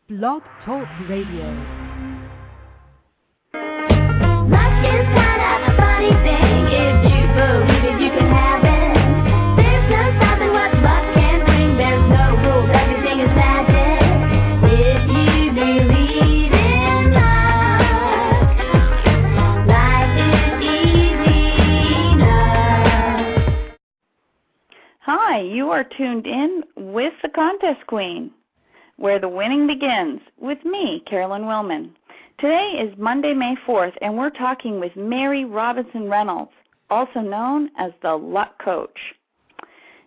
Blog Talk Radio. Life is kind of a funny thing. If you believe it, you can have it. There's no stopping what luck can bring. There's no rules, everything is magic. If you believe in luck, life is easy enough. Hi, you are tuned in with the Contest Queen, where the winning begins, with me, Carolyn Willman. Today is Monday, May 4th, and we're talking with Mary Robinson Reynolds, also known as the Luck Coach.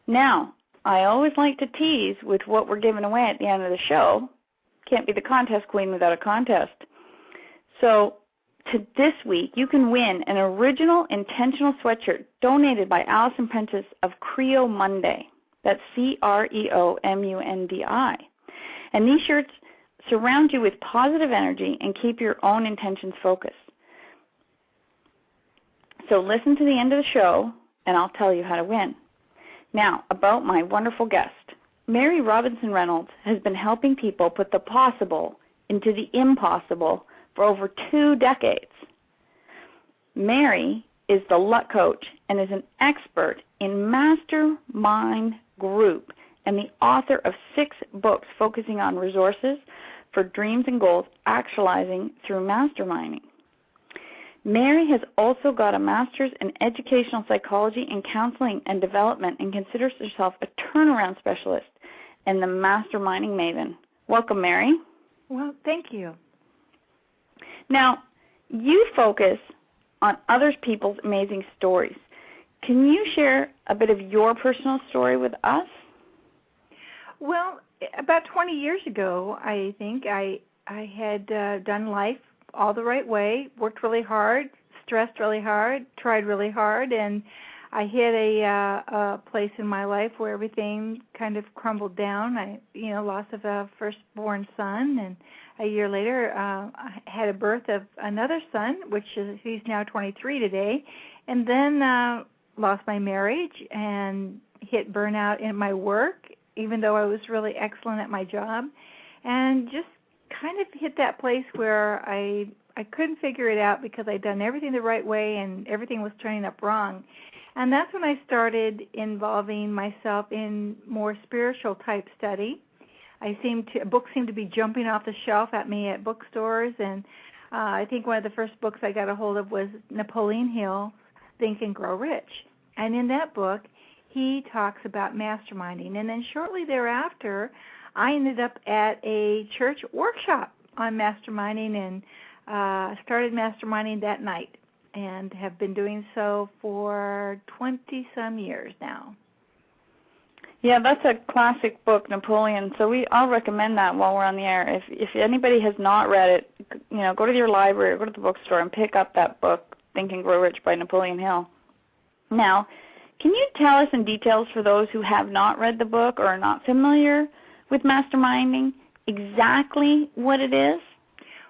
Now, I always like to tease with what we're giving away at the end of the show. Can't be the Contest Queen without a contest. So, this week, you can win an original intentional sweatshirt donated by Allison Prentice of Creo Monday. That's CREOMUNDI. And these shirts surround you with positive energy and keep your own intentions focused. So listen to the end of the show, and I'll tell you how to win. Now, about my wonderful guest. Mary Robinson Reynolds has been helping people put the possible into the impossible for over 2 decades. Mary is the Luck Coach and is an expert in mastermind group and the author of 6 books focusing on resources for dreams and goals actualizing through masterminding. Mary has also got a master's in educational psychology and counseling and development and considers herself a turnaround specialist and the masterminding maven. Welcome, Mary. Well, thank you. Now, you focus on other people's amazing stories. Can you share a bit of your personal story with us? Well, about 20 years ago, I think, I had done life all the right way, worked really hard, stressed really hard, tried really hard, and I hit a place in my life where everything kind of crumbled down. I, loss of a firstborn son, and a year later, I had a birth of another son, he's now 23 today, and then lost my marriage and hit burnout in my work, even though I was really excellent at my job, and just kind of hit that place where I couldn't figure it out because I'd done everything the right way and everything was turning up wrong. And that's when I started involving myself in more spiritual type study. Books seemed to be jumping off the shelf at me at bookstores, and I think one of the first books I got a hold of was Napoleon Hill's Think and Grow Rich. And in that book, he talks about masterminding. And then shortly thereafter, I ended up at a church workshop on masterminding and started masterminding that night and have been doing so for 20-some years now. Yeah, that's a classic book, Napoleon. So I'll recommend that while we're on the air. If anybody has not read it, go to your library or go to the bookstore and pick up that book, Think and Grow Rich by Napoleon Hill. Now, can you tell us in details for those who have not read the book or are not familiar with masterminding exactly what it is?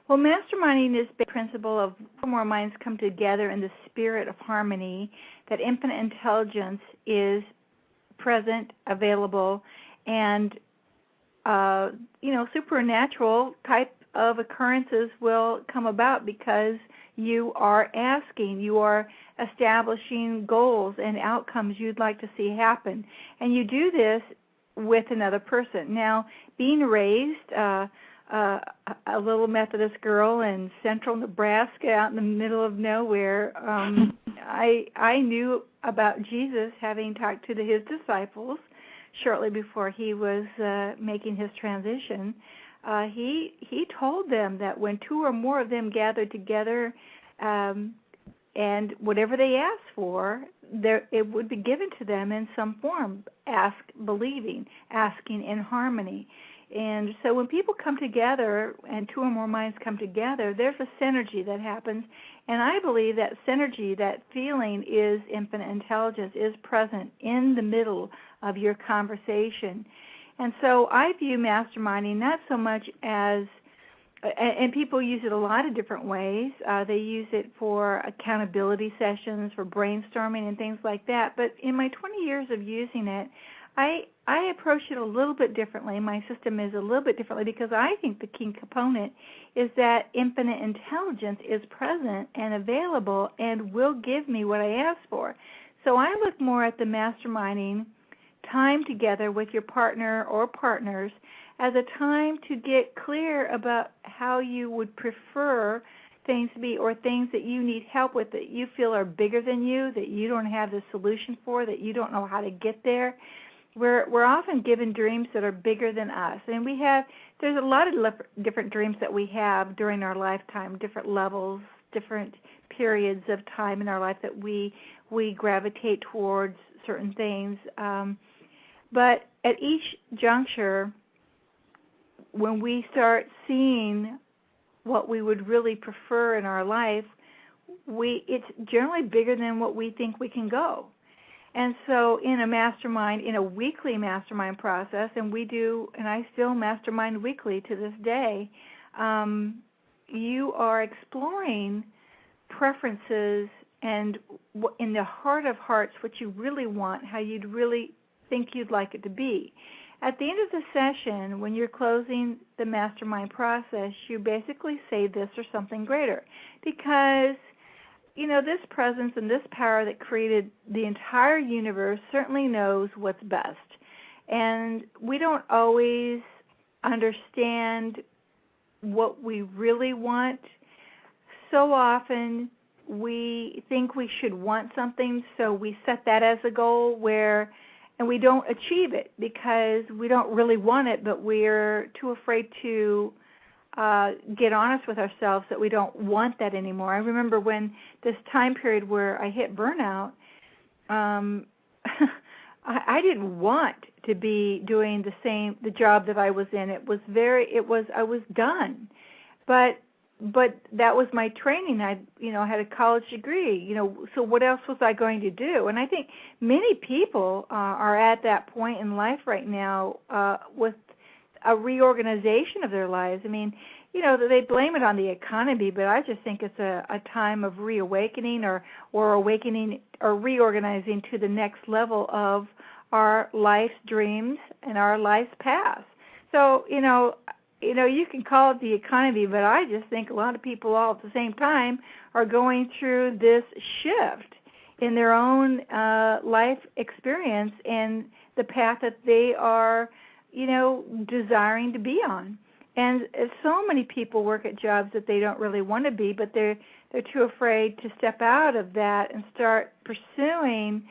Well, masterminding is the principle of more minds come together in the spirit of harmony, that infinite intelligence is present, available, and, supernatural type of occurrences will come about because you are asking, you are establishing goals and outcomes you'd like to see happen. And you do this with another person. Now, being raised a little Methodist girl in central Nebraska out in the middle of nowhere, I knew about Jesus having talked to his disciples shortly before he was making his transition. He told them that when 2 or more of them gathered together, and whatever they asked for, it would be given to them in some form. Ask, believing, asking in harmony. And so when people come together and 2 or more minds come together, there's a synergy that happens. And I believe that synergy, that feeling is infinite intelligence, is present in the middle of your conversation. And so I view masterminding not so much as, and people use it a lot of different ways. They use it for accountability sessions, for brainstorming and things like that. But in my 20 years of using it, I approach it a little bit differently. My system is a little bit differently because I think the key component is that infinite intelligence is present and available and will give me what I ask for. So I look more at the masterminding time together with your partner or partners as a time to get clear about how you would prefer things to be, or things that you need help with that you feel are bigger than you, that you don't have the solution for, that you don't know how to get there. We're often given dreams that are bigger than us, and there's a lot of different dreams that we have during our lifetime, different levels, different periods of time in our life that we gravitate towards certain things. But at each juncture, when we start seeing what we would really prefer in our life, it's generally bigger than what we think we can go. And so in a weekly mastermind process, and I still mastermind weekly to this day, you are exploring preferences and in the heart of hearts what you really want, how you'd really think you'd like it to be. At the end of the session, when you're closing the mastermind process, you basically say this or something greater, because this presence and this power that created the entire universe certainly knows what's best. And we don't always understand what we really want. So often we think we should want something, so we set that as a goal and we don't achieve it because we don't really want it, but we're too afraid to get honest with ourselves that we don't want that anymore. I remember when this time period where I hit burnout, I didn't want to be doing the job that I was in. I was done. But that was my training. I had a college degree, so what else was I going to do? And I think many people are at that point in life right now with a reorganization of their lives. I mean, they blame it on the economy, but I just think it's a time of reawakening or awakening or reorganizing to the next level of our life's dreams and our life's path. So, you can call it the economy, but I just think a lot of people all at the same time are going through this shift in their own life experience and the path that they are, desiring to be on. And so many people work at jobs that they don't really want to be, but they're too afraid to step out of that and start pursuing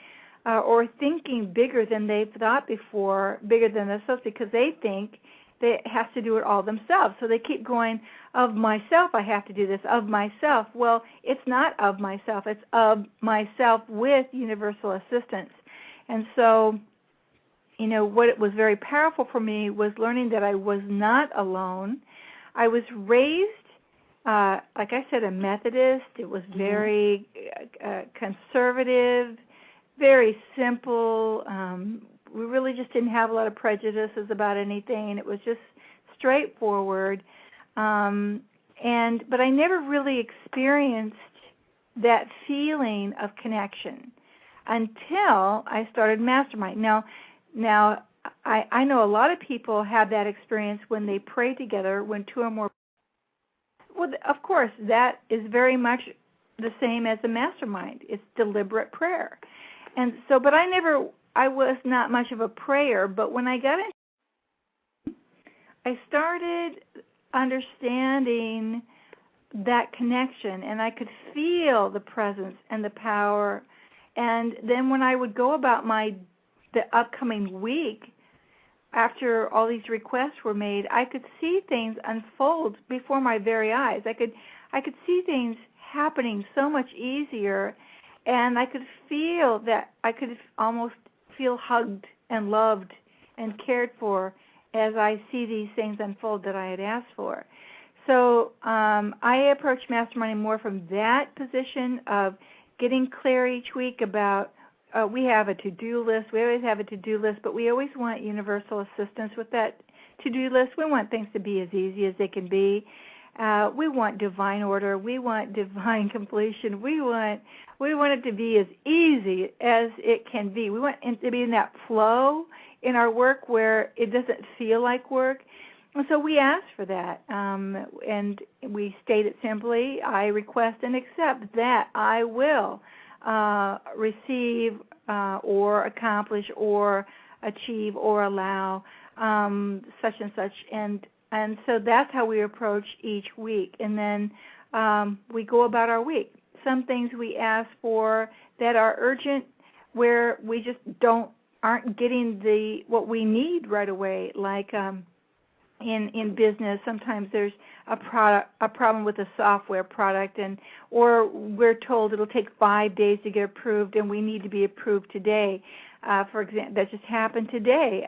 or thinking bigger than they've thought before, bigger than themselves, because they think they have to do it all themselves. So they keep going, of myself, I have to do this, of myself. Well, it's not of myself. It's of myself with universal assistance. And so, what was very powerful for me was learning that I was not alone. I was raised, like I said, a Methodist. It was very conservative, very simple. We really just didn't have a lot of prejudices about anything. It was just straightforward. But I never really experienced that feeling of connection until I started mastermind. Now I know a lot of people have that experience when they pray together, when two or more. Well, of course, that is very much the same as a mastermind. It's deliberate prayer. And so, but I was not much of a prayer, but when I got in, I started understanding that connection, and I could feel the presence and the power. And then when I would go about the upcoming week, after all these requests were made, I could see things unfold before my very eyes. I could see things happening so much easier, and I could feel that I could almost feel hugged and loved and cared for as I see these things unfold that I had asked for. So I approach masterminding more from that position of getting clear each week about we have a to-do list. We always have a to-do list, but we always want universal assistance with that to-do list. We want things to be as easy as they can be. We want divine order. We want divine completion. We want it to be as easy as it can be. We want it to be in that flow, in our work where it doesn't feel like work. And so we ask for that, and we state it simply: I request and accept that I will receive or accomplish or achieve or allow such and such, and so that's how we approach each week. And then we go about our week. Some things we ask for that are urgent, where we just aren't getting what we need right away, like. In business, sometimes there's a problem with a software product, or we're told it'll take 5 days to get approved, and we need to be approved today. For example, that just happened today.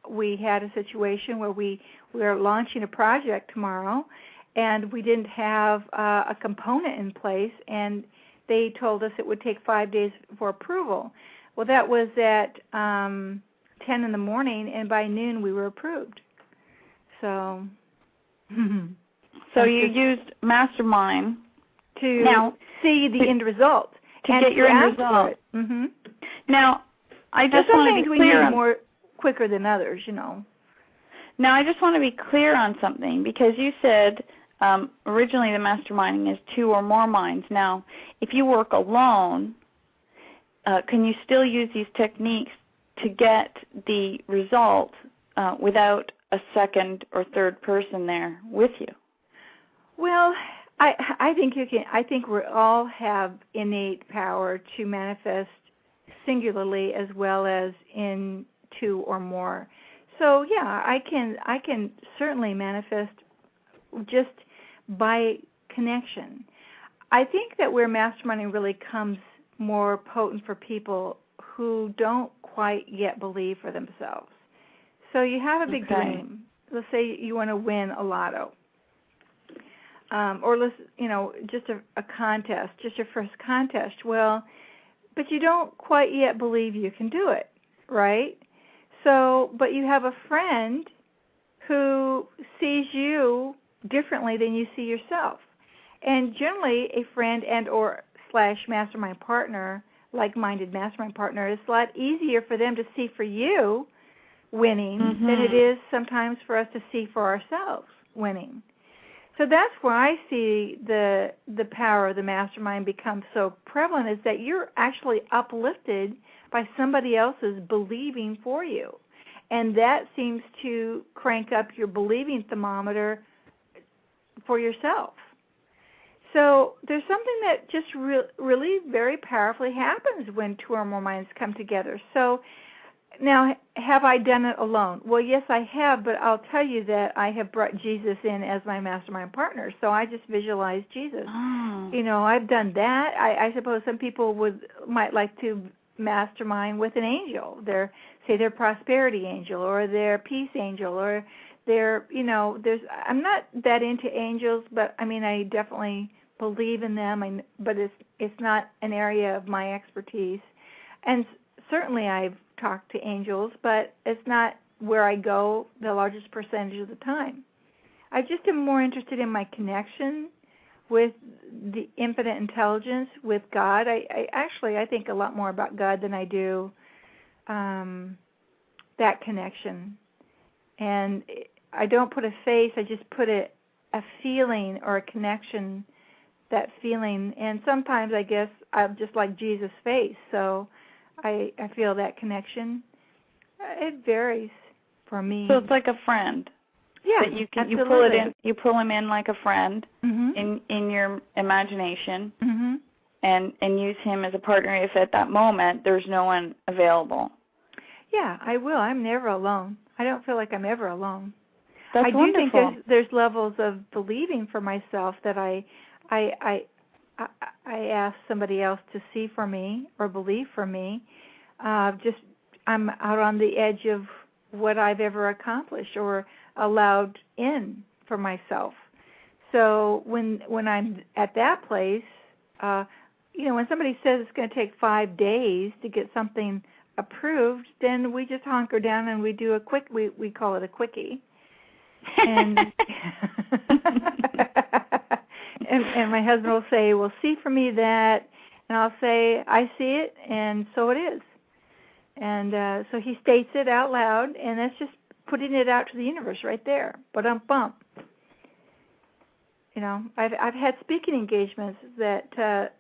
We had a situation where we are launching a project tomorrow, and we didn't have a component in place, and they told us it would take 5 days for approval. Well, that was at 10 in the morning, and by noon we were approved. So you used Mastermind to see the end result. To get your end result. Mm-hmm. Now, I just want to be clear. Some things we need more quicker than others, Now, I just want to be clear on something, because you said originally the masterminding is 2 or more minds. Now, if you work alone, can you still use these techniques to get the result without a second or third person there with you? Well, I think you can. I think we all have innate power to manifest singularly as well as in 2 or more. So yeah, I can certainly manifest just by connection. I think that where masterminding really comes more potent for people who don't quite yet believe for themselves. So you have a big dream. Let's say you want to win a lotto, or just a contest, just your first contest. Well, but you don't quite yet believe you can do it, right? So, but you have a friend who sees you differently than you see yourself, and generally a friend and/or / mastermind partner, like-minded mastermind partner, it's a lot easier for them to see for you winning than it is sometimes for us to see for ourselves winning. So that's where I see the power of the mastermind become so prevalent, is that you're actually uplifted by somebody else's believing for you. And that seems to crank up your believing thermometer for yourself. So there's something that just really very powerfully happens when 2 or more minds come together. So now, have I done it alone? Well, yes, I have, but I'll tell you that I have brought Jesus in as my mastermind partner, so I just visualize Jesus. Oh. I've done that. I suppose some people might like to mastermind with an angel, their prosperity angel or their peace angel, or I'm not that into angels, but I definitely believe in them, but it's not an area of my expertise. And certainly I've talked to angels, but it's not where I go the largest percentage of the time. I just am more interested in my connection with the infinite intelligence, with God. I think a lot more about God than I do that connection. And I don't put a face, I just put a feeling or a connection, that feeling. And sometimes I guess I'm just like Jesus' face, so I feel that connection. It varies for me. So it's like a friend. Yeah, that you pull him in like a friend in your imagination, and use him as a partner if at that moment there's no one available. Yeah, I will. I'm never alone. I don't feel like I'm ever alone. That's wonderful. I do think there's levels of believing for myself that I ask somebody else to see for me or believe for me. I'm out on the edge of what I've ever accomplished or allowed in for myself. So when I'm at that place, when somebody says it's going to take 5 days to get something approved, then we just hunker down and we do we call it a quickie. And and my husband will say, well, see for me that, and I'll say, I see it, and so it is. And so he states it out loud, and that's just putting it out to the universe right there. But bump. I've had speaking engagements that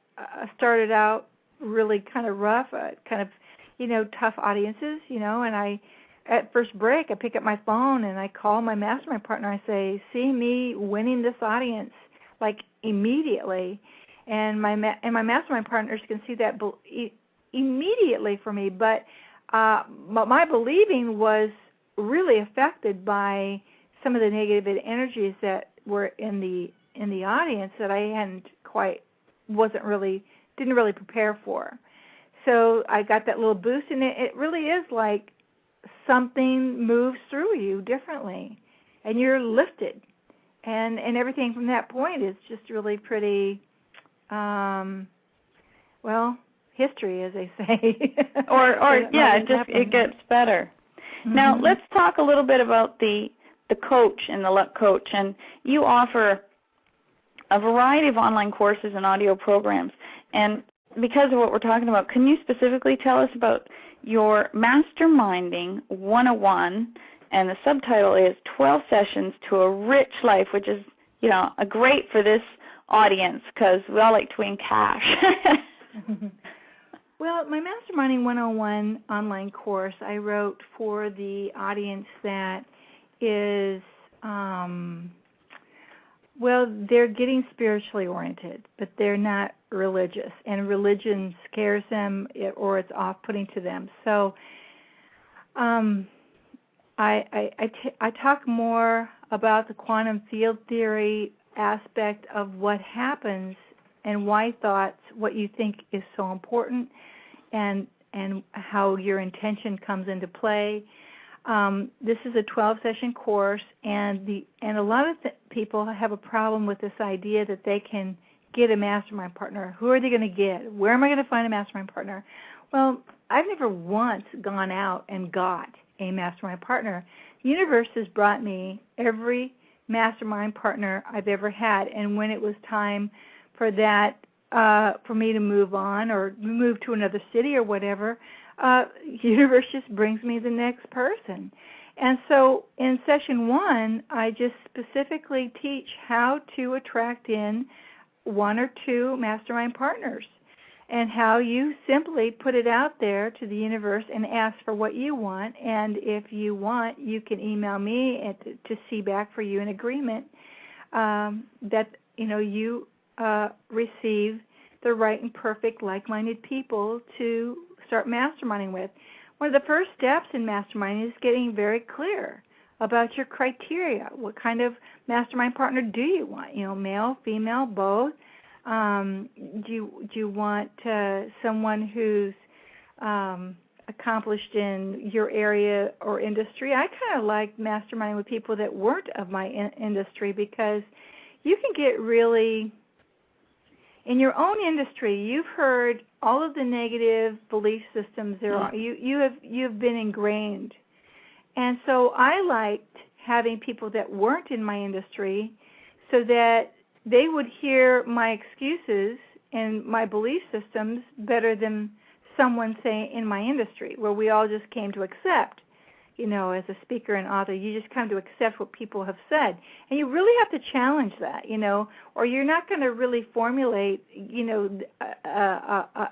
started out really kind of rough, tough audiences, and at first break, I pick up my phone and I call my mastermind partner. I say, see me winning this audience, like immediately. And my mastermind partners can see that immediately for me. But my believing was really affected by some of the negative energies that were in the audience that I didn't really prepare for. So I got that little boost, and it really is like something moves through you differently, and you're lifted, and everything from that point is just really pretty, history, as they say. It gets better. Mm-hmm. Now let's talk a little bit about the coach and the luck coach, and you offer a variety of online courses and audio programs. And because of what we're talking about, can you specifically tell us about your Masterminding 101, and the subtitle is 12 Sessions to a Rich Life, which is, a great for this audience because we all like to win cash. Well, my Masterminding 101 online course I wrote for the audience that is, they're getting spiritually oriented, but they're not religious, and religion scares them or it's off-putting to them. So I talk more about the quantum field theory aspect of what happens and why thoughts, what you think is so important, and how your intention comes into play. This is a 12-session course, and a lot of people have a problem with this idea that they can get a mastermind partner. Who are they going to get? Where am I going to find a mastermind partner? Well, I've never once gone out and got a mastermind partner. The universe has brought me every mastermind partner I've ever had, and when it was time for that, for me to move on or move to another city or whatever, the universe just brings me the next person. And so in session 1, I just specifically teach how to attract in 1 or 2 mastermind partners, and how you simply put it out there to the universe and ask for what you want. And if you want, you can email me to see back for you an agreement that you receive the right and perfect like-minded people to start masterminding with. One of the first steps in masterminding is getting very clear about your criteria. What kind of mastermind partner do you want? Male, female, both? Do you want someone who's accomplished in your area or industry? I kind of like masterminding with people that weren't of my industry, because you can get really, in your own industry, you've heard all of the negative belief systems there are. You've been ingrained. And so I liked having people that weren't in my industry so that they would hear my excuses and my belief systems better than someone, say, in my industry, where we all just came to accept, as a speaker and author, you just come to accept what people have said. And you really have to challenge that, or you're not going to really formulate, a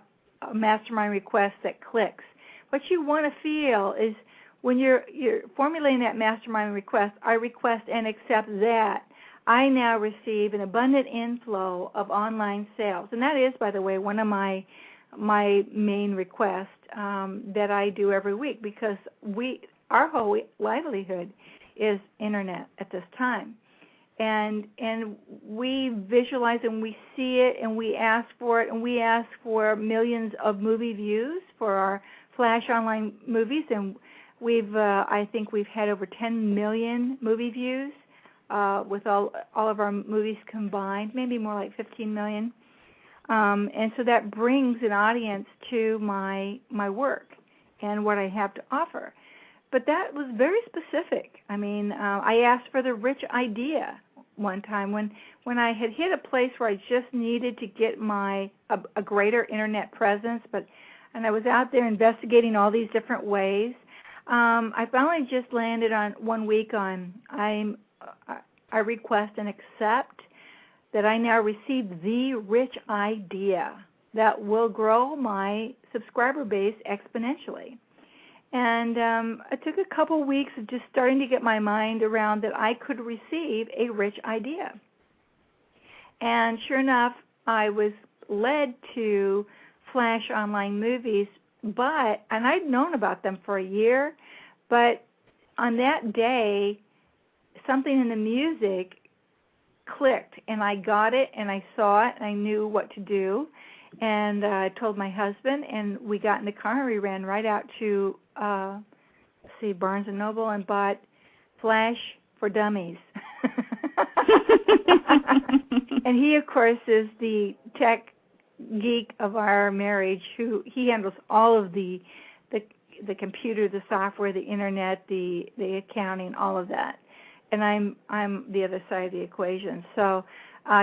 mastermind request that clicks. What you want to feel is when you're formulating that mastermind request, I request and accept that I now receive an abundant inflow of online sales. And that is, by the way, one of my main requests that I do every week, because our whole livelihood is internet at this time. And we visualize and we see it and we ask for it, and we ask for millions of movie views for our Flash online movies, and I think we've had over 10 million movie views with all of our movies combined, maybe more like 15 million. And so that brings an audience to my work and what I have to offer. But that was very specific. I mean, I asked for the rich idea one time when I had hit a place where I just needed to get a greater internet presence, but and I was out there investigating all these different ways. I finally just landed on 1 week on I request and accept that I now receive the rich idea that will grow my subscriber base exponentially. And it took a couple weeks of just starting to get my mind around that I could receive a rich idea. And sure enough, I was led to Flash Online Movies, and I'd known about them for a year, but on that day, something in the music clicked, and I got it, and I saw it, and I knew what to do, and I told my husband, and we got in the car, and we ran right out to, Barnes & Noble, and bought Flash for Dummies. And he, of course, is the tech geek of our marriage. He handles all of the computer, the software, the internet, the accounting, all of that. And I'm the other side of the equation. So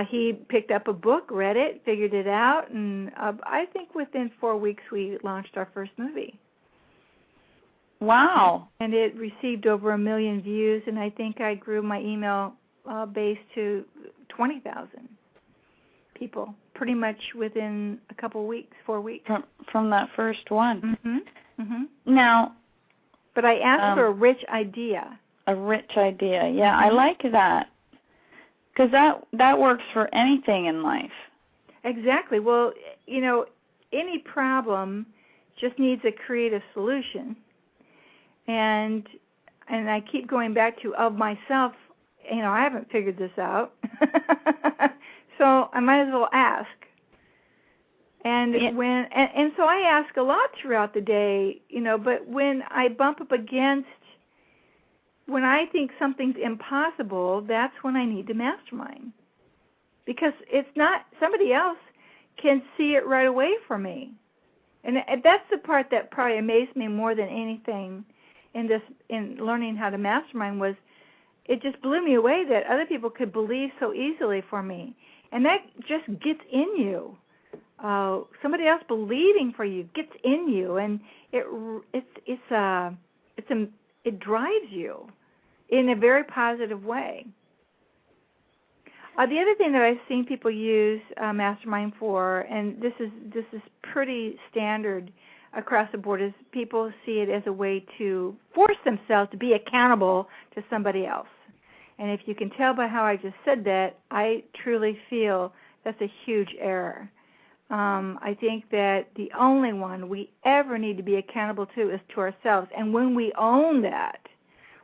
he picked up a book, read it, figured it out, and I think within 4 weeks we launched our first movie. Wow. And it received over 1 million views, and I think I grew my email base to 20,000 people, pretty much within a couple weeks, 4 weeks. From that first one. Mm-hmm. Mm-hmm. Now. But I asked for a rich idea. A rich idea. Yeah, Mm-hmm. I like that. Because that works for anything in life. Exactly. Well, any problem just needs a creative solution. And I keep going back to of myself, I haven't figured this out. So I might as well ask. And and so I ask a lot throughout the day, but when I bump up against, when I think something's impossible, that's when I need to mastermind. Because it's not, somebody else can see it right away for me. And that's the part that probably amazed me more than anything in learning how to mastermind was it just blew me away that other people could believe so easily for me. And that just gets in you. Somebody else believing for you gets in you, and it drives you in a very positive way. The other thing that I've seen people use Mastermind for, and this is pretty standard across the board, is people see it as a way to force themselves to be accountable to somebody else. And if you can tell by how I just said that, I truly feel that's a huge error. I think that the only one we ever need to be accountable to is to ourselves. And when we own that,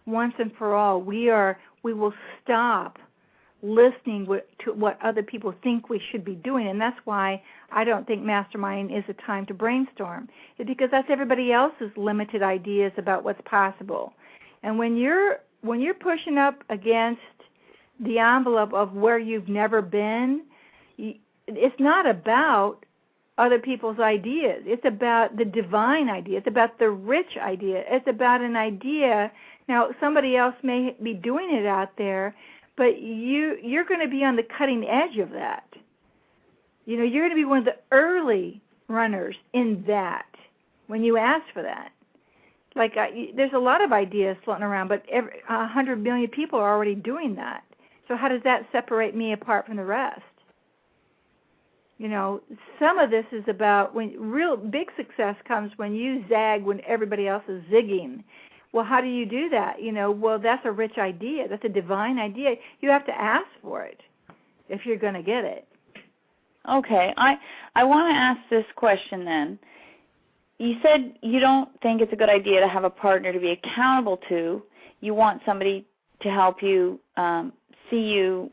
once and for all, we will stop listening to what other people think we should be doing. And that's why I don't think Mastermind is a time to brainstorm. It's because that's everybody else's limited ideas about what's possible. And when you're pushing up against the envelope of where you've never been, it's not about other people's ideas. It's about the divine idea. It's about the rich idea. It's about an idea. Now, somebody else may be doing it out there, but you're going to be on the cutting edge of that. You're going to be one of the early runners in that when you ask for that. Like there's a lot of ideas floating around, but 100 million people are already doing that. So how does that separate me apart from the rest? Some of this is about when real big success comes when you zag when everybody else is zigging. Well, how do you do that? Well, that's a rich idea. That's a divine idea. You have to ask for it if you're going to get it. Okay. I want to ask this question then. You said you don't think it's a good idea to have a partner to be accountable to. You want somebody to help you see you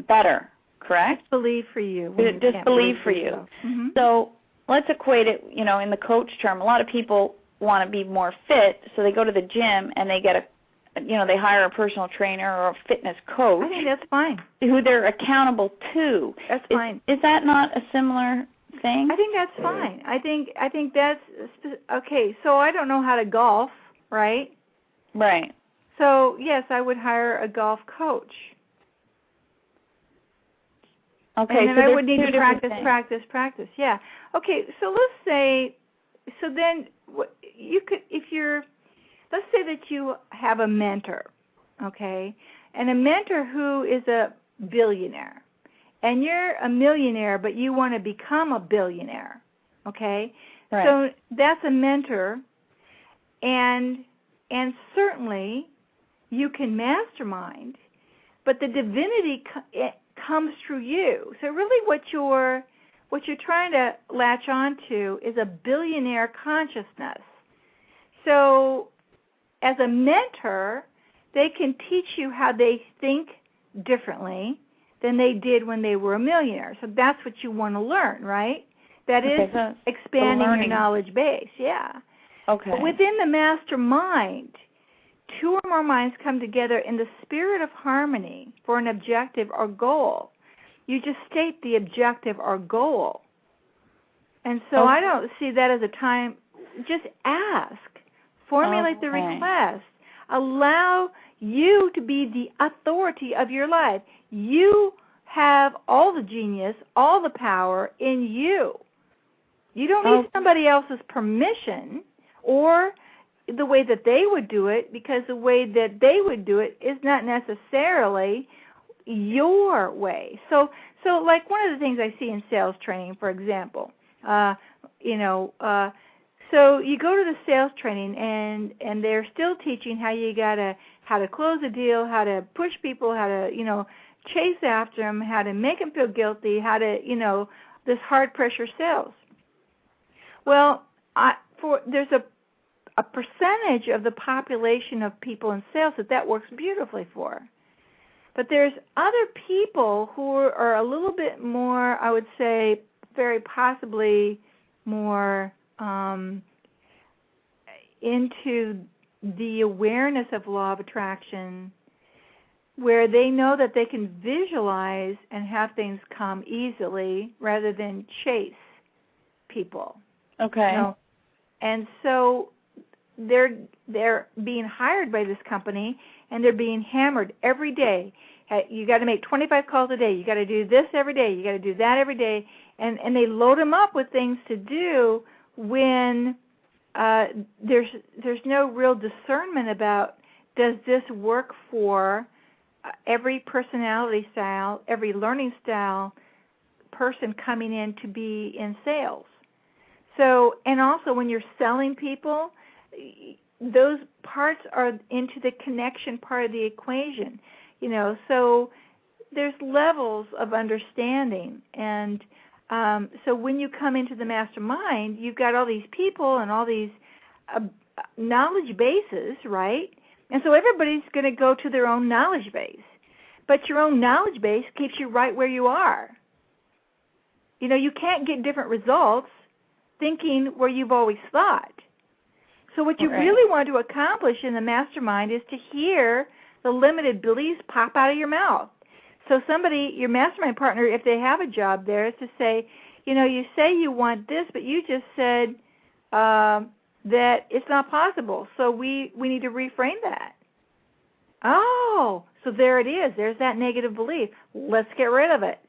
better, correct? Just believe for you. Just believe for you. Mm-hmm. So let's equate it, in the coach term. A lot of people want to be more fit, so they go to the gym and they get they hire a personal trainer or a fitness coach. I think that's fine. Who they're accountable to. That's fine. Is that not a similar thing? I think that's fine. I think that's okay. So I don't know how to golf, right? Right. So yes, I would hire a golf coach. Okay. And then so I would need to practice. Yeah. Okay. So let's say then you could, let's say that you have a mentor, okay, and a mentor who is a billionaire, and you're a millionaire, but you want to become a billionaire, okay? Right. So that's a mentor, and certainly you can mastermind, but the divinity comes through you. So really what you're trying to latch onto is a billionaire consciousness. So as a mentor, they can teach you how they think differently than they did when they were a millionaire. So that's what you want to learn, right? That is so expanding your knowledge base, yeah. Okay. But within the mastermind, two or more minds come together in the spirit of harmony for an objective or goal. You just state the objective or goal. And so I don't see that as a time. Just ask. Formulate the request. Allow you to be the authority of your life. You have all the genius, all the power in you. You don't need somebody else's permission or the way that they would do it, because the way that they would do it is not necessarily your way. So like one of the things I see in sales training, for example, so you go to the sales training and they're still teaching how to close a deal, how to push people, how to, chase after them, how to make them feel guilty, how to, this hard pressure sales. Well, there's a percentage of the population of people in sales that works beautifully for. But there's other people who are a little bit more, I would say, very possibly more into the awareness of law of attraction, where they know that they can visualize and have things come easily rather than chase people. Okay. And so they're being hired by this company, and they're being hammered every day. You got to make 25 calls a day. You got to do this every day. You got to do that every day. And they load them up with things to do when there's no real discernment about, does this work for every personality style, every learning style person coming in to be in sales. So, and also when you're selling people, those parts are into the connection part of the equation, so there's levels of understanding. And so when you come into the mastermind, you've got all these people and all these knowledge bases, right? And so everybody's going to go to their own knowledge base. But your own knowledge base keeps you right where you are. You can't get different results thinking where you've always thought. So what you really want to accomplish in the mastermind is to hear the limited beliefs pop out of your mouth. So somebody, your mastermind partner, if they have a job there, is to say, you say you want this, but you just said that it's not possible. So we need to reframe that. Oh, so there it is. There's that negative belief. Let's get rid of it.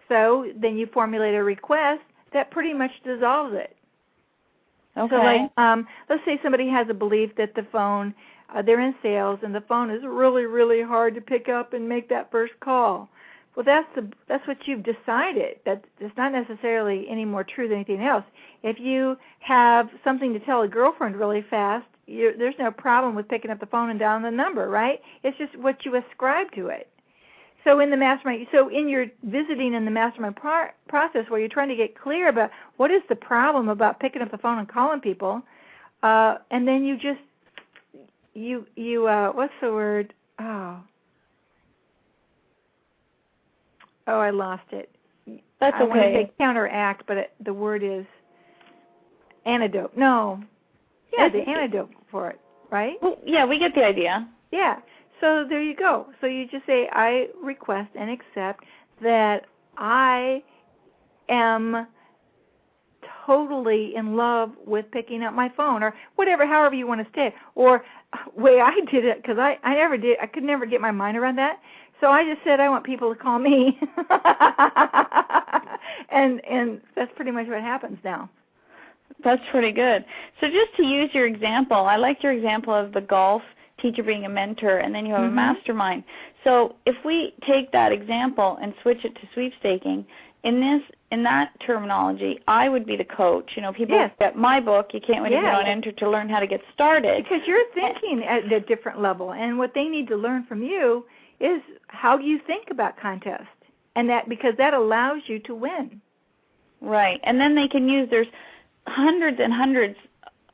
So then you formulate a request that pretty much dissolves it. Okay. So let's say somebody has a belief that the phone, they're in sales, and the phone is really, really hard to pick up and make that first call. Well, that's what you've decided. That's not necessarily any more true than anything else. If you have something to tell a girlfriend really fast, there's no problem with picking up the phone and dialing the number, right? It's just what you ascribe to it. So in the mastermind, in your visiting in the mastermind process, where you're trying to get clear about what is the problem about picking up the phone and calling people, and then you just what's the word? Oh, I lost it. That's okay. I want to say counteract, but the word is antidote. No. Yeah, the antidote for it, right? Well, yeah, we get the idea. Yeah. So there you go. So you just say, I request and accept that I am totally in love with picking up my phone, or whatever, however you want to say it. Or way I did it, because I could never get my mind around that. So I just said I want people to call me. and that's pretty much what happens now. That's pretty good. So just to use your example, I like your example of the golf teacher being a mentor, and then you have a mastermind. So if we take that example and switch it to sweepstaking, in that terminology, I would be the coach. You know, people get my book, You Can't Win If You Don't Enter, to learn how to get started. Because you're thinking at a different level, and what they need to learn from you is how you think about contests, and that because that allows you to win. Right, and then they can use, there's hundreds and hundreds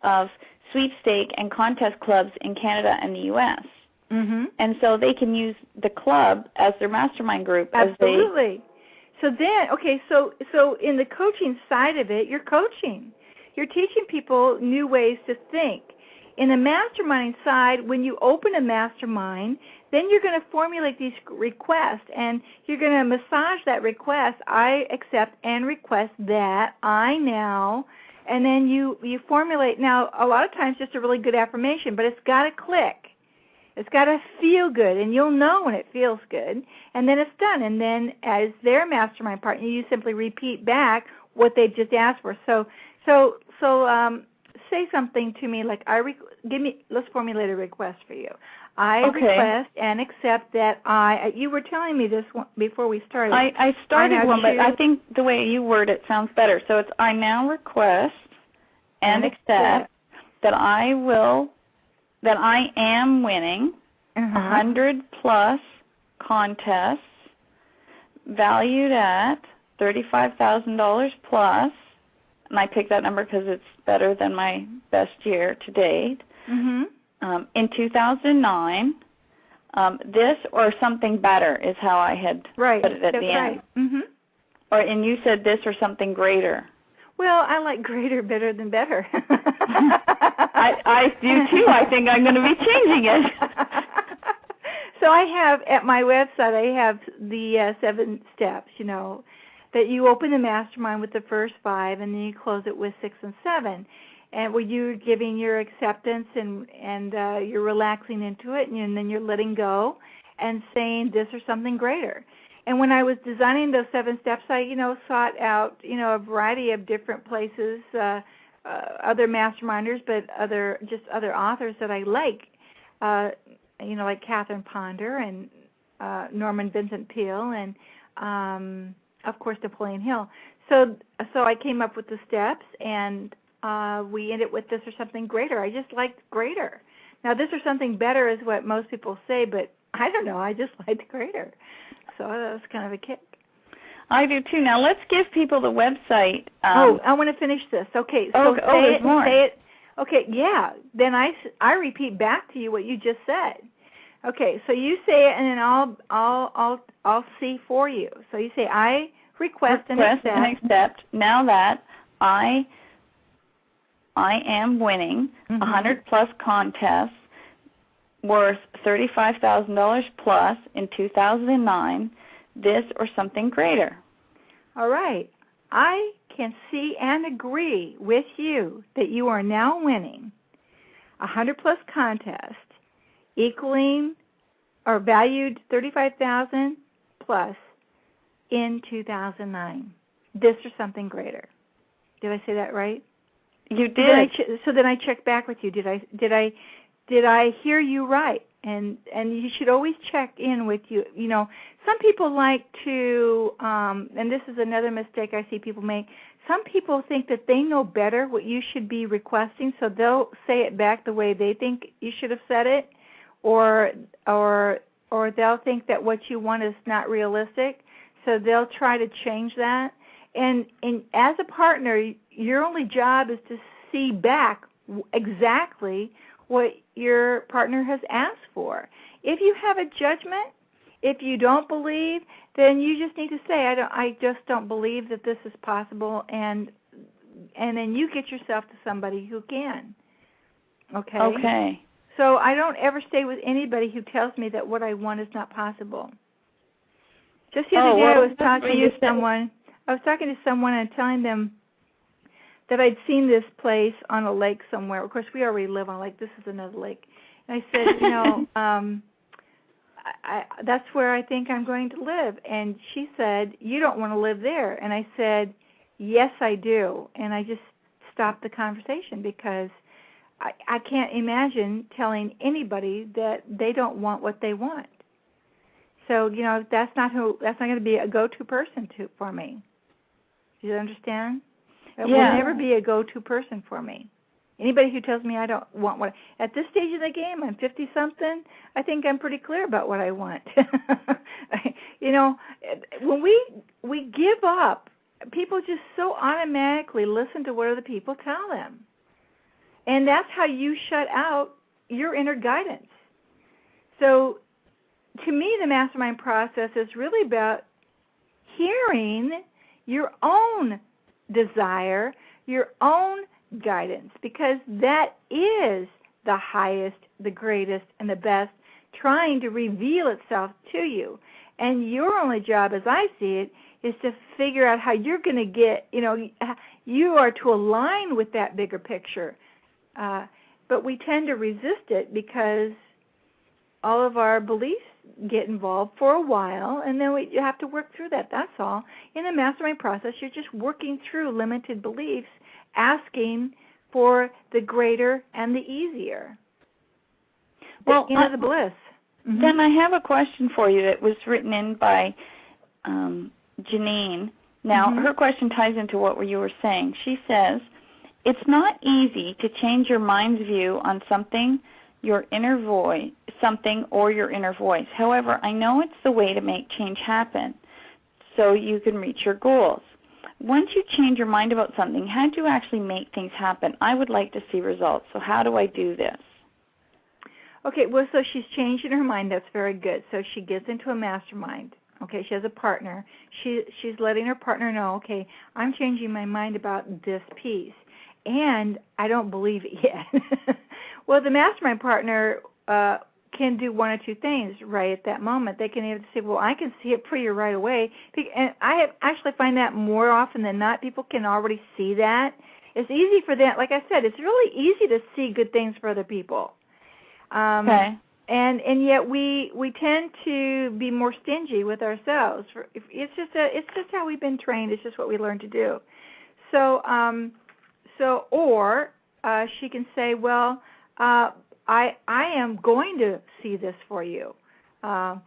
of sweepstake and contest clubs in Canada and the U.S. And so they can use the club as their mastermind group. Absolutely. So then, okay, so in the coaching side of it, you're coaching. You're teaching people new ways to think. In the mastermind side, when you open a mastermind, then you're going to formulate these requests, and you're going to massage that request. I accept and request that I now, and then you formulate. Now, a lot of times just a really good affirmation, but it's got to click. It's got to feel good, and you'll know when it feels good, and then it's done. And then as their mastermind partner, you simply repeat back what they've just asked for. So say something to me like, let's formulate a request for you. I request and accept that you were telling me this one before we started. I started one, but I think the way you word it sounds better. So it's, I now request and accept that I am winning 100 plus contests valued at $35,000 plus, and I picked that number because it's better than my best year to date. In 2009, this or something better is how I had put it at the end. And you said this or something greater. Well, I like greater better than better. I do too. I think I'm going to be changing it. So I have, at my website, I have the 7 steps, you know, that you open the mastermind with the first 5, and then you close it with 6 and 7. And where you're giving your acceptance and you're relaxing into it, and then you're letting go and saying this or something greater. And when I was designing those 7 steps, I, sought out, a variety of different places, other masterminders, but other authors that I like, like Catherine Ponder and Norman Vincent Peale and, of course, Napoleon Hill. So I came up with the steps, and we ended with this or something greater. I just liked greater. Now, this or something better is what most people say, but I don't know. I just liked greater. So that was kind of a kick. I do too. Now let's give people the website. I want to finish this. Okay. So there's more. Say it. Okay. Yeah. Then I repeat back to you what you just said. Okay. So you say it, and then I'll see for you. So you say I request and accept. Now that I am winning 100 plus contests worth $35,000 plus in 2009, this or something greater. All right. I can see and agree with you that you are now winning 100 plus contests equaling or valued $35,000 plus in 2009. This or something greater. Did I say that right? You did. So then I check back with you. Did I hear you right? And you should always check in with you. Some people like to, and this is another mistake I see people make. Some people think that they know better what you should be requesting, so they'll say it back the way they think you should have said it, or they'll think that what you want is not realistic, so they'll try to change that. And as a partner, your only job is to see back exactly what your partner has asked for. If you have a judgment, if you don't believe, then you just need to say, I just don't believe that this is possible, and then you get yourself to somebody who can. Okay? Okay. So I don't ever stay with anybody who tells me that what I want is not possible. Just the other day I was talking to someone and telling them that I'd seen this place on a lake somewhere. Of course, we already live on a lake. This is another lake. And I said, that's where I think I'm going to live. And she said, you don't want to live there. And I said, yes, I do. And I just stop the conversation because I can't imagine telling anybody that they don't want what they want. So, that's not going to be a go-to person for me. Do you understand? It will never be a go-to person for me. Anybody who tells me I don't want what, at this stage of the game, I'm 50-something, I think I'm pretty clear about what I want. When we give up, people just so automatically listen to what other people tell them. And that's how you shut out your inner guidance. So to me, the mastermind process is really about hearing your own desire, your own guidance, because that is the highest, the greatest, and the best trying to reveal itself to you. And your only job, as I see it, is to figure out how you're going to get, you are to align with that bigger picture. But we tend to resist it because all of our beliefs get involved for a while, and then you have to work through that. That's all. In the mastermind process, you're just working through limited beliefs, asking for the greater and the easier. Well, the bliss. Mm-hmm. Then I have a question for you that was written in by Janine. Now, her question ties into what you were saying. She says, it's not easy to change your mind's view on something, your inner voice. However, I know it's the way to make change happen so you can reach your goals. Once you change your mind about something, how do you actually make things happen? I would like to see results, so how do I do this? Okay, well, so she's changing her mind. That's very good. So she gets into a mastermind. Okay, she has a partner. She's letting her partner know, okay, I'm changing my mind about this piece, and I don't believe it yet. Well, the mastermind partner can do one or two things right at that moment. They can either say, well, I can see it for you right away. And I actually find that more often than not, people can already see that. It's easy for them. Like I said, it's really easy to see good things for other people. Okay. And yet we tend to be more stingy with ourselves. It's just how we've been trained. It's just what we learn to do. So she can say, well, I am going to see this for you. I'm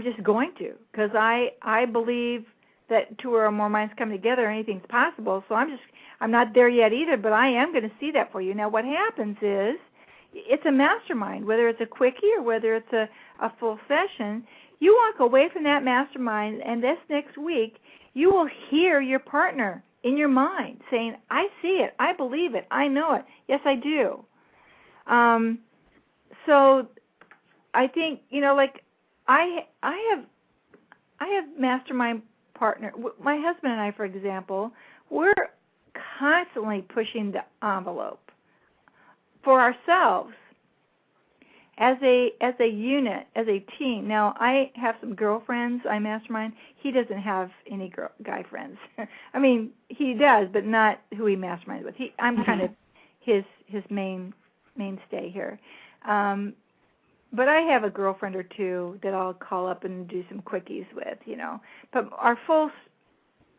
just going to, because I believe that two or more minds come together, anything's possible. So I'm not there yet either, but I am going to see that for you. Now, what happens is, it's a mastermind, whether it's a quickie or whether it's a full session. You walk away from that mastermind, and this next week, you will hear your partner in your mind saying, I see it, I believe it, I know it, yes, I do. So I think, like I have mastermind partner. My husband and I, for example, we're constantly pushing the envelope for ourselves as a unit, as a team. Now, I have some girlfriends I mastermind. He doesn't have any guy friends. I mean, he does, but not who he masterminds with. I'm kind of his mainstay here. But I have a girlfriend or two that I'll call up and do some quickies with, But our full,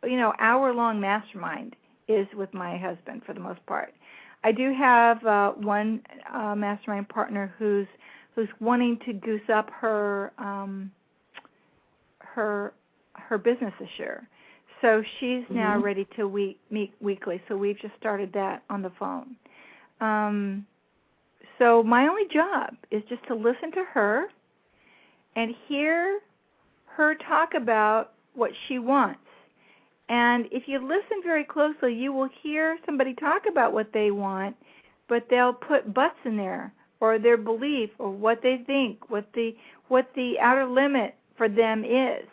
hour-long mastermind is with my husband for the most part. I do have one mastermind partner who's wanting to goose up her business this year. So she's now ready to meet weekly. So we've just started that on the phone. So my only job is just to listen to her and hear her talk about what she wants. And if you listen very closely, you will hear somebody talk about what they want, but they'll put buts in there, or their belief, or what they think, what the outer limit for them is.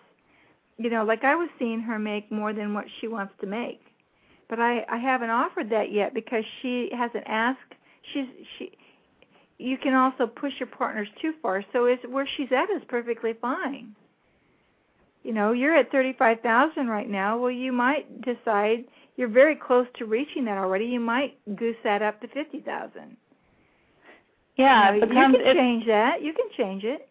Like I was seeing her make more than what she wants to make, but I haven't offered that yet because she hasn't asked. You can also push your partners too far, so where she's at is perfectly fine. You're at 35,000 right now. Well, you might decide you're very close to reaching that already. You might goose that up to 50,000. Yeah, you can change that. You can change it.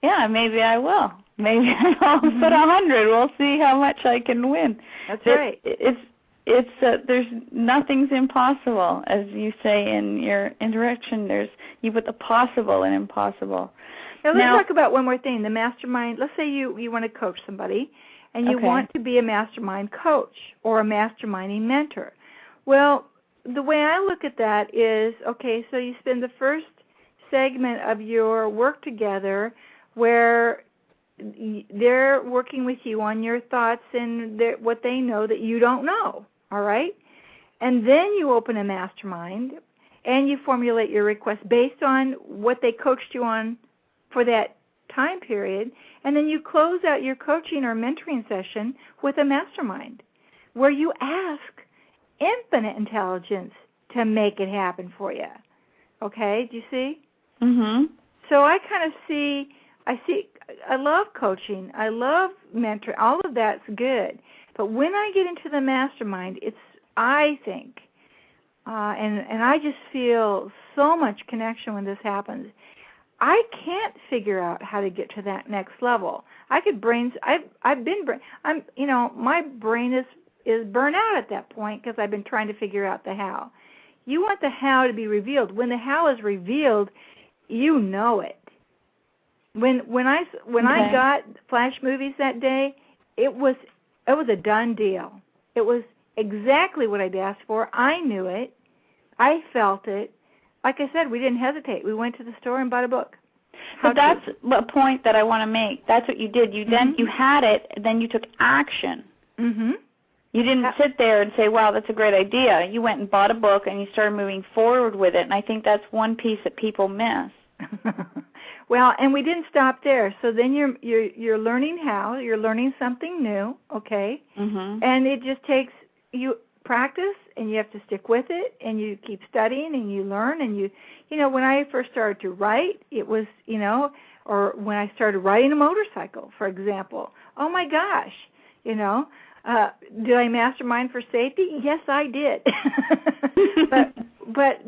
Yeah, maybe I will. Maybe I'll put 100. We'll see how much I can win. That's right. there's nothing's impossible, as you say in your introduction. You put the possible and impossible. Now let's talk about one more thing. The mastermind. Let's say you want to coach somebody, and you want to be a mastermind coach or a masterminding mentor. Well, the way I look at that is, okay, so you spend the first segment of your work together where they're working with you on your thoughts and what they know that you don't know, all right? And then you open a mastermind and you formulate your request based on what they coached you on for that time period, and then you close out your coaching or mentoring session with a mastermind where you ask infinite intelligence to make it happen for you. Okay, do you see? Mhm. So I kind of I love coaching, I love mentoring, all of that's good. But when I get into the mastermind, I think, and I just feel so much connection when this happens. I can't figure out how to get to that next level. My brain is burnt out at that point because I've been trying to figure out the how. You want the how to be revealed. When the how is revealed, you know it. When I got Flash movies that day, it was a done deal. It was exactly what I'd asked for. I knew it. I felt it. Like I said, we didn't hesitate. We went to the store and bought a book. But that's a point that I want to make. That's what you did. You then you had it, and then you took action. Mhm. You didn't sit there and say, "Wow, that's a great idea." You went and bought a book, and you started moving forward with it. And I think that's one piece that people miss. Well, and we didn't stop there. So then you're learning how. You're learning something new. Okay. Mhm. And it just takes you practice, and you have to stick with it, and you keep studying, and you learn, and you know, when I first started to write, it was, or when I started riding a motorcycle, for example, oh my gosh, did I mastermind for safety? Yes, I did. but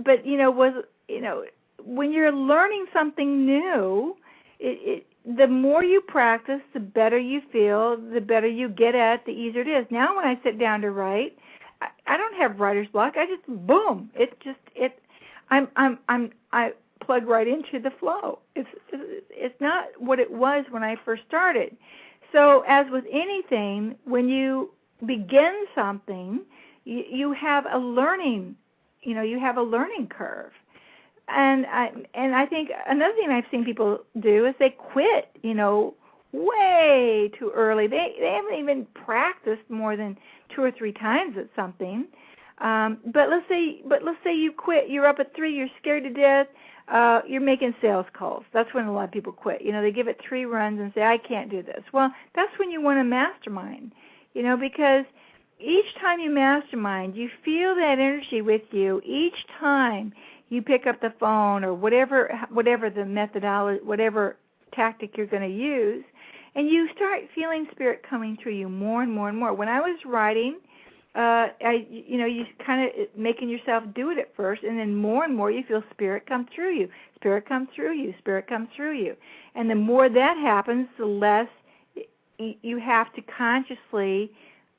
when you're learning something new, the more you practice, the better you feel, the better you get at, the easier it is. Now when I sit down to write, I don't have writer's block. I just boom. I plug right into the flow. It's not what it was when I first started. So as with anything, when you begin something, you have a learning, you have a learning curve. And I think another thing I've seen people do is they quit, way too early. They haven't even practiced more than 2 or 3 times at something. But let's say you quit. You're up at 3. You're scared to death. You're making sales calls. That's when a lot of people quit. They give it 3 runs and say, I can't do this. Well, that's when you want to mastermind. Because each time you mastermind, you feel that energy with you. Each time you pick up the phone or whatever the methodology, whatever tactic you're going to use, and you start feeling spirit coming through you more and more and more. When I was writing, you kind of making yourself do it at first, and then more and more you feel spirit come through you. Spirit comes through you. Spirit comes through you. And the more that happens, the less you have to consciously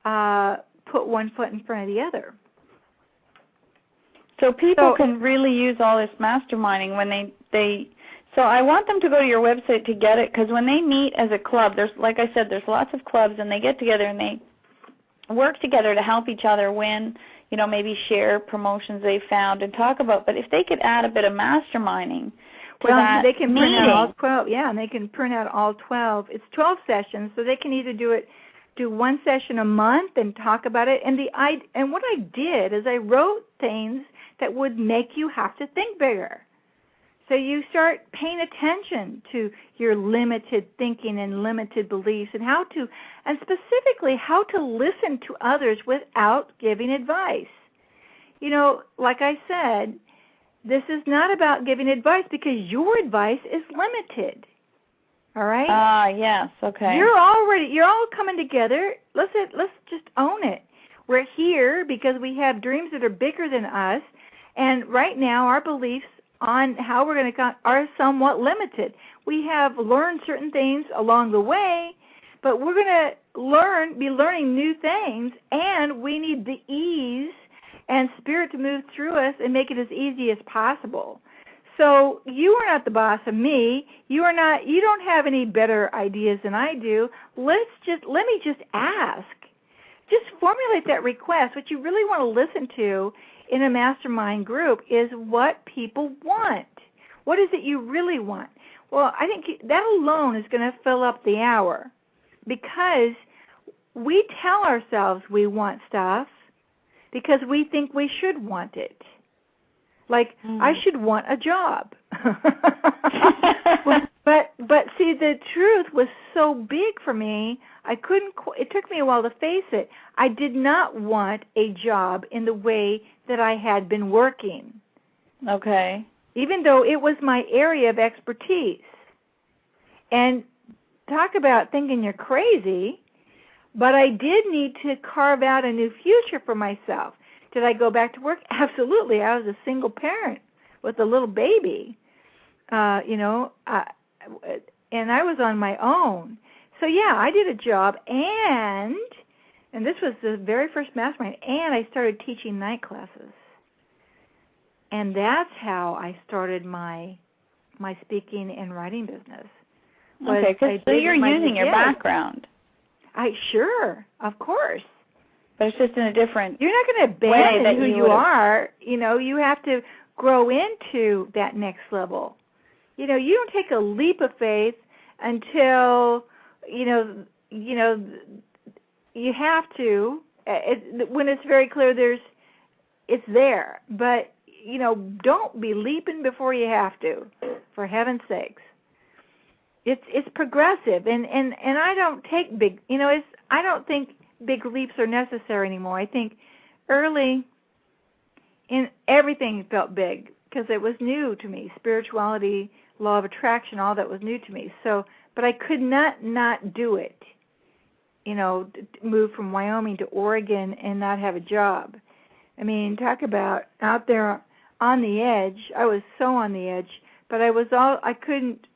put one foot in front of the other. So people can really use all this masterminding when they so I want them to go to your website to get it, because when they meet as a club, like I said, there's lots of clubs, and they get together and they work together to help each other win, maybe share promotions they found and talk about. But if they could add a bit of masterminding to that they can meeting. Print out all 12. Yeah, and they can print out all 12. It's 12 sessions, so they can either do one session a month and talk about it. And what I did is I wrote things that would make you have to think bigger. So you start paying attention to your limited thinking and limited beliefs, and specifically how to listen to others without giving advice. Like I said, this is not about giving advice because your advice is limited. All right? Yes, okay. You're all coming together. Let's just own it. We're here because we have dreams that are bigger than us, and right now our beliefs on how we're going to are somewhat limited. We have learned certain things along the way, but we're going to be learning new things, and we need the ease and spirit to move through us and make it as easy as possible. So you are not the boss of me. You don't have any better ideas than I do. Let me just ask. Just formulate that request. What you really want to listen to in a mastermind group is what people want. What is it you really want? Well, I think that alone is going to fill up the hour, because we tell ourselves we want stuff because we think we should want it. Like, I should want a job. but see, the truth was so big for me, it took me a while to face it. I did not want a job in the way that I had been working. Okay. Even though it was my area of expertise. And talk about thinking you're crazy, but I did need to carve out a new future for myself. Did I go back to work? Absolutely. I was a single parent with a little baby, and I was on my own. So, yeah, I did a job, and this was the very first mastermind, and I started teaching night classes. And that's how I started my speaking and writing business. Okay, so you're using your background. Sure, of course. But it's just in a different You're not going to abandon who you are. You have to grow into that next level. You don't take a leap of faith until, you have to. When it's very clear it's there. But, don't be leaping before you have to, for heaven's sakes. It's progressive, and I don't take big, I don't think big leaps are necessary anymore. I think early in everything felt big because it was new to me. Spirituality, law of attraction, all that was new to me. So, but I could not do it. Move from Wyoming to Oregon and not have a job. I mean, talk about out there on the edge. I was so on the edge, but I couldn't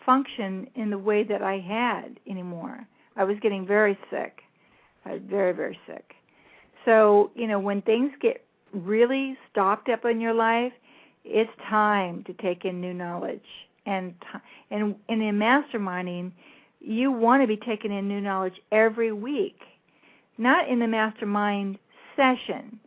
function in the way that I had anymore. I was getting very sick. I was very, very sick. So, when things get really stopped up in your life, it's time to take in new knowledge. And in masterminding, you want to be taking in new knowledge every week. Not in the mastermind session,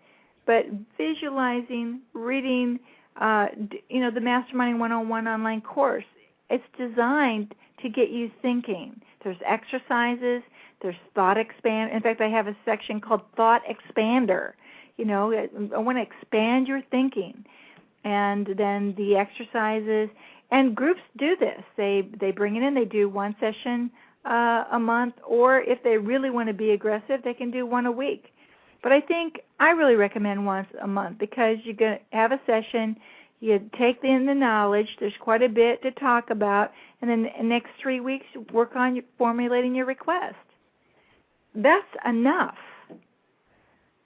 but visualizing, reading, the Masterminding 101 online course. It's designed to get you thinking. There's exercises. There's thought expand. In fact, I have a section called Thought Expander. I want to expand your thinking. And then the exercises. And groups do this. They bring it in. They do one session a month. Or if they really want to be aggressive, they can do one a week. But I really recommend once a month because you're going to have a session. You take in the knowledge. There's quite a bit to talk about. And then the next 3 weeks, work on formulating your request. That's enough.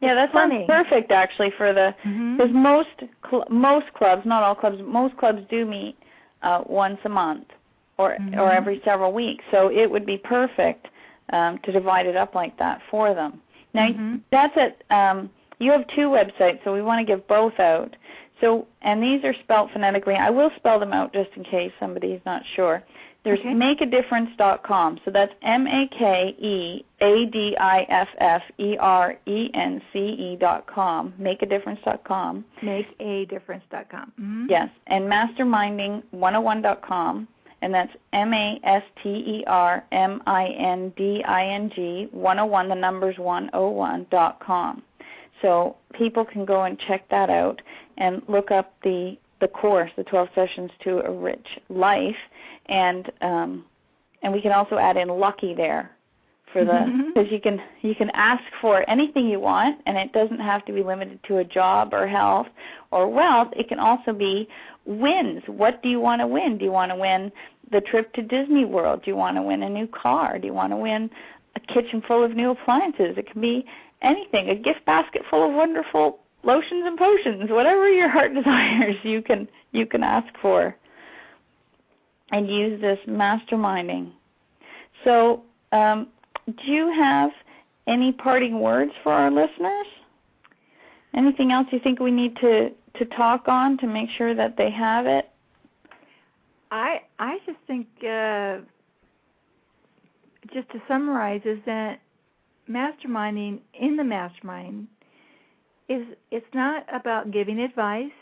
Yeah, that sounds perfect, actually, for because most clubs, not all clubs, most clubs do meet once a month or every several weeks. So it would be perfect to divide it up like that for them. Now, that's it. You have two websites, so we want to give both out. So, and these are spelled phonetically. I will spell them out just in case somebody's not sure. There's makeadifference.com. So that's makeadifference.com. Makeadifference.com. Makeadifference.com. Mm-hmm. Yes, and masterminding101.com. And that's masterminding 101, the numbers 101.com. So people can go and check that out and look up the course, the 12 Sessions to a Rich Life, and we can also add in lucky there for because you can ask for anything you want, and it doesn't have to be limited to a job or health or wealth. It can also be wins. What do you want to win? Do you want to win the trip to Disney World? Do you want to win a new car? Do you want to win a kitchen full of new appliances? It can be anything, a gift basket full of wonderful lotions and potions, whatever your heart desires, you can ask for. and use this masterminding. So do you have any parting words for our listeners? Anything else you think we need to talk on to make sure that they have it? I just think, just to summarize, is that masterminding in the mastermind it's not about giving advice.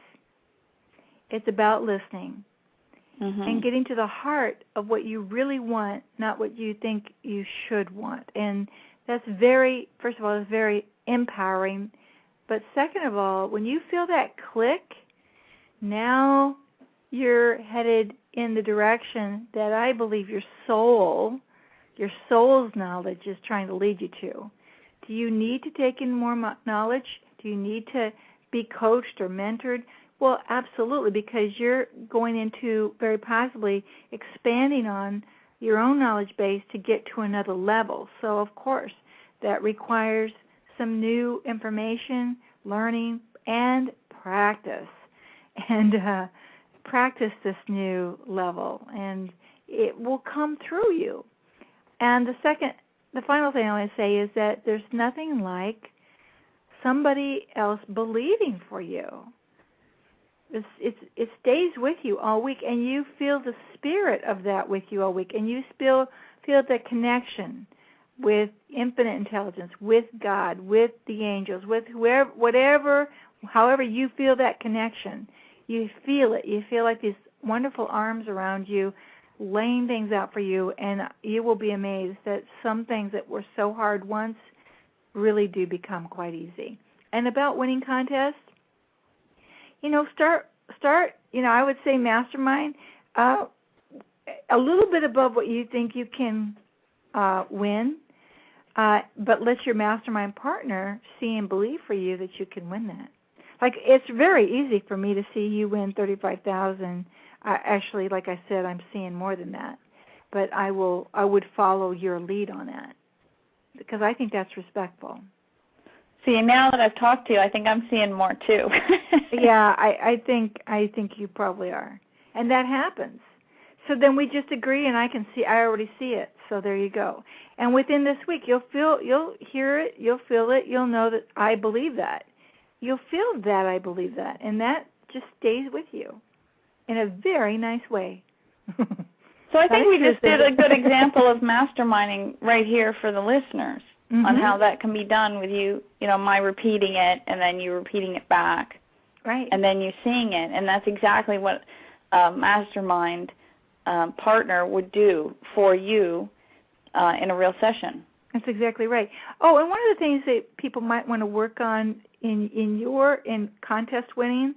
It's about listening and getting to the heart of what you really want, not what you think you should want. And that's first of all, it's very empowering. But second of all, when you feel that click, now you're headed in the direction that I believe your soul's knowledge is trying to lead you to. Do you need to take in more knowledge? Do you need to be coached or mentored? Well, absolutely, because you're going into very possibly expanding on your own knowledge base to get to another level. So, of course, that requires some new information, learning, and practice. And practice this new level, and it will come through you. And the final thing I want to say is that there's nothing like somebody else believing for you. It stays with you all week, and you feel the spirit of that with you all week, and you feel that connection with infinite intelligence, with God, with the angels, with whoever, however you feel that connection. You feel it. You feel like these wonderful arms around you, laying things out for you, and you will be amazed that some things that were so hard once really do become quite easy. And about winning contests, start. I would say mastermind a little bit above what you think you can win, but let your mastermind partner see and believe for you that you can win that. Like, it's very easy for me to see you win $35,000. Actually, like I said, I'm seeing more than that. But I would follow your lead on that because I think that's respectful. See, now that I've talked to you, I think I'm seeing more too. Yeah, I think you probably are, and that happens. So then we just agree, and I already see it. So there you go. And within this week, you'll hear it, you'll feel it, you'll know that I believe that. You'll feel that I believe that, and that just stays with you in a very nice way. So I think we just did a good example of masterminding right here for the listeners on how that can be done with you, my repeating it and then you repeating it back. Right. And then you seeing it. And that's exactly what a mastermind partner would do for you in a real session. That's exactly right. Oh, and one of the things that people might want to work on in contest winning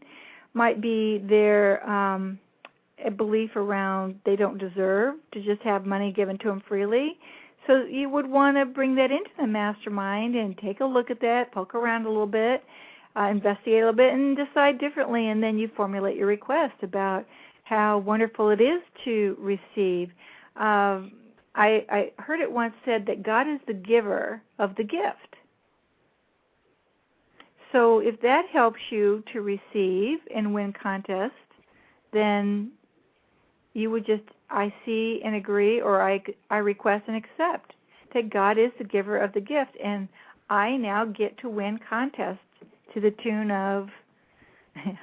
might be their a belief around they don't deserve to just have money given to them freely. So you would want to bring that into the mastermind and take a look at that, poke around a little bit, investigate a little bit, and decide differently. And then you formulate your request about how wonderful it is to receive. I heard it once said that God is the giver of the gift. So if that helps you to receive and win contests, then you would just, I see and agree, or I request and accept that God is the giver of the gift, and I now get to win contests to the tune of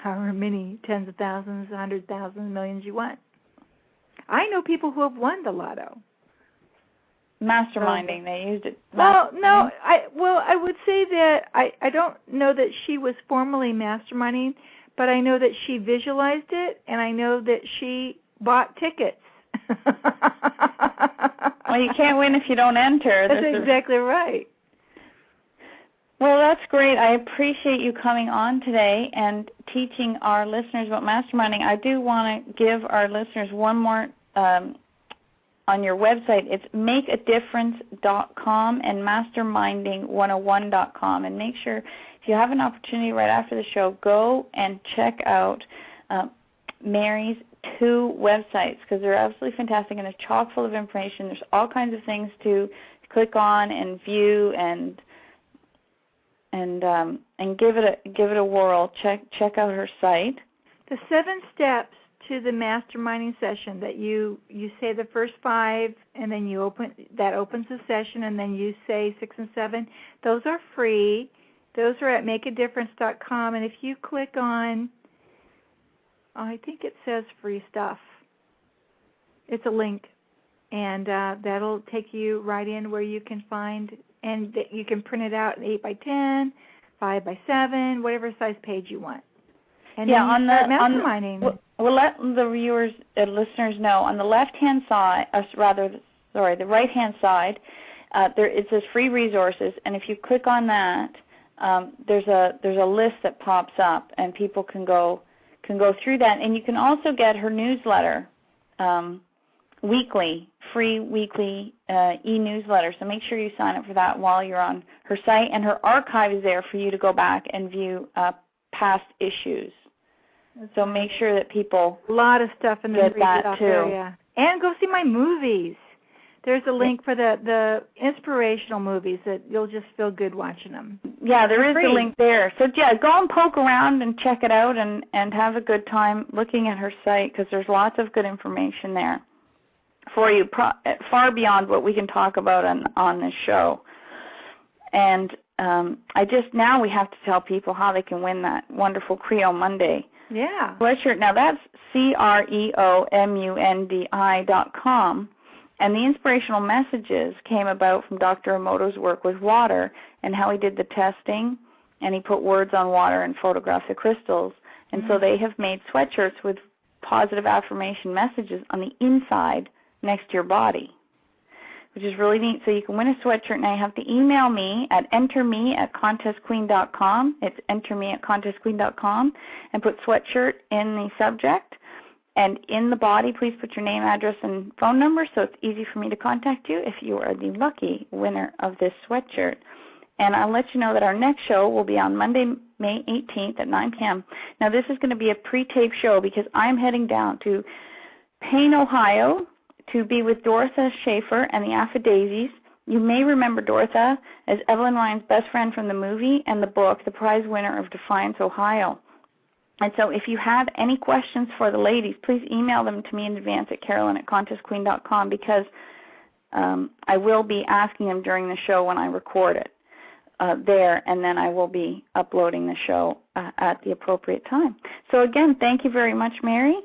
however many tens of thousands, 100,000, millions you want. I know people who have won the lotto. Masterminding, they used it. Well, no, I would say that I don't know that she was formally masterminding, but I know that she visualized it, and I know that she bought tickets. Well, you can't win if you don't enter. That's exactly right. Well, that's great. I appreciate you coming on today and teaching our listeners about masterminding. I do want to give our listeners one more on your website. It's makeadifference.com and masterminding101.com. And make sure, if you have an opportunity right after the show, go and check out Mary's 2 websites because they're absolutely fantastic and they're chock full of information. There's all kinds of things to click on and view and give it a whirl. Check out her site. The 7 steps to the masterminding session that you say the first 5, and then opens the session, and then you say 6 and 7. Those are free. Those are at makeadifference.com, and if you click on, I think it says free stuff. It's a link, and that'll take you right in where you can find, and you can print it out in 8 by 10, 5 by 7, whatever size page you want. And yeah, then you start masterminding. We'll let the viewers and listeners know on the left-hand side, the right-hand side, it says free resources, and if you click on that, there's a list that pops up, and people can go through that, and you can also get her newsletter weekly, free weekly e-newsletter. So make sure you sign up for that while you're on her site, and her archive is there for you to go back and view past issues. So make sure that people a lot of stuff in the get that stuff too. Area. And go see my movies. There's a link for the inspirational movies that you'll just feel good watching them. Yeah, there is free. a link there. So yeah, go and poke around and check it out and have a good time looking at her site, because there's lots of good information there for you, far beyond what we can talk about on this show. And now we have to tell people how they can win that wonderful Creo Monday sweatshirt. Now that's CREOMUNDI.com. And the inspirational messages came about from Dr. Emoto's work with water and how he did the testing, and he put words on water and photographed the crystals. And so they have made sweatshirts with positive affirmation messages on the inside next to your body, which is really neat. So you can win a sweatshirt. Now you have to email me at enterme@contestqueen.com. It's enterme@contestqueen.com, and put sweatshirt in the subject. And in the body, please put your name, address, and phone number so it's easy for me to contact you if you are the lucky winner of this sweatshirt. And I'll let you know that our next show will be on Monday, May 18th at 9 p.m. Now this is going to be a pre-taped show because I'm heading down to Payne, Ohio, to be with Dorotha Schaefer and the Affadaisies. You may remember Dorotha as Evelyn Ryan's best friend from the movie and the book, the prize winner of Defiance, Ohio. And so if you have any questions for the ladies, please email them to me in advance at carolyn@contestqueen.com, because I will be asking them during the show when I record it there, and then I will be uploading the show at the appropriate time. So again, thank you very much, Mary.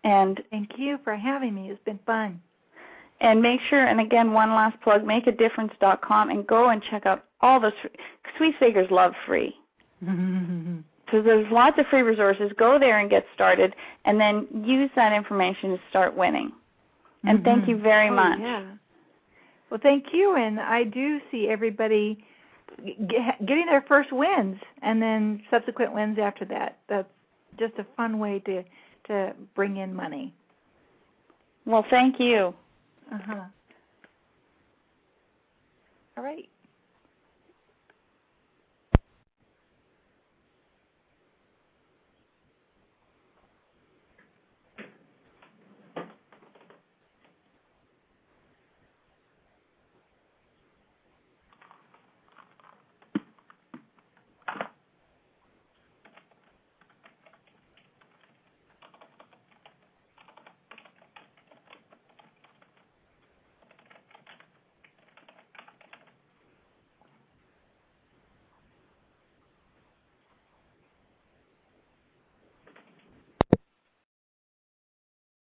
And thank you for having me. It's been fun. And make sure, and again, one last plug, makeadifference.com, and go and check out all the sweepstakers love free. So there's lots of free resources. Go there and get started, and then use that information to start winning. And thank you very much. Yeah. Well, thank you, and I do see everybody getting their first wins and then subsequent wins after that. That's just a fun way to bring in money. Well, thank you. All right.